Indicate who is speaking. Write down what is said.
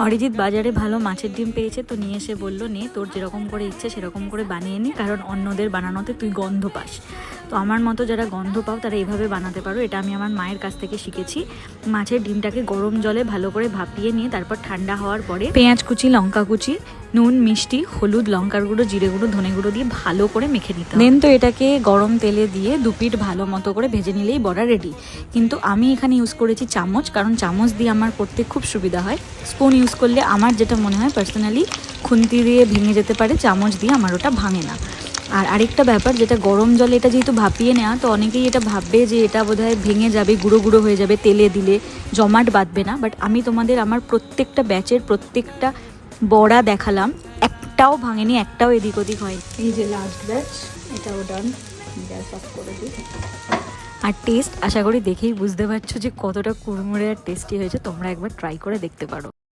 Speaker 1: অরিজিৎ বাজারে ভালো মাছের ডিম পেয়েছে, তো নিয়ে এসে বললো নে তোর যেরকম করে ইচ্ছে সেরকম করে বানিয়ে নি, কারণ অন্যদের বানানোতে তুই গন্ধ পাস। তো আমার মতো যারা গন্ধ পাও তারা এভাবে বানাতে পারো। এটা আমি আমার মায়ের কাছ থেকে শিখেছি। মাছের ডিমটাকে গরম জলে ভালো করে ভাপিয়ে নিয়ে তারপর ঠান্ডা হওয়ার পরে পেঁয়াজ কুচি, লঙ্কা কুচি, নুন, মিষ্টি, হলুদ, লঙ্কার গুঁড়ো, জিরে গুঁড়ো, ধনে গুঁড়ো দিয়ে ভালো করে মেখে নিতে হবে। দেন তো এটাকে গরম তেলে দিয়ে দুপিট ভালো মতো করে ভেজে নিলেই বড়া রেডি। কিন্তু আমি এখানে ইউজ করেছি চামচ, কারণ চামচ দিয়ে আমার করতে খুব সুবিধা হয়। স্পুন ইউজ করলে আমার যেটা মনে হয় পার্সোনালি খুন্তি দিয়ে ভেঙে যেতে পারে, চামচ দিয়ে আমার ওটা ভাঙে না। আর আরেকটা ব্যাপার, যেটা গরম জলে এটা যেহেতু ভাপিয়ে নেওয়া, তো অনেকেই এটা ভাববে যে এটা বোধহয় ভেঙে যাবে, গুঁড়ো গুঁড়ো হয়ে যাবে, তেলে দিলে জমাট বাঁধবে না। বাট আমি তোমাদের আমার প্রত্যেকটা ব্যাচের প্রত্যেকটা বড়া দেখালাম, একটাও ভাঙেনি, একটাও এদিক ওদিক হয়নি। এই যে লাস্ট ব্যাচ, এটাও ডান, গ্যাস অফ করে দিই। আর টেস্ট আশা করি দেখেই বুঝতে পারছো যে কতটা কুড়মুড়ে আর টেস্টি হয়েছে। তোমরা একবার ট্রাই করে দেখতে পারো।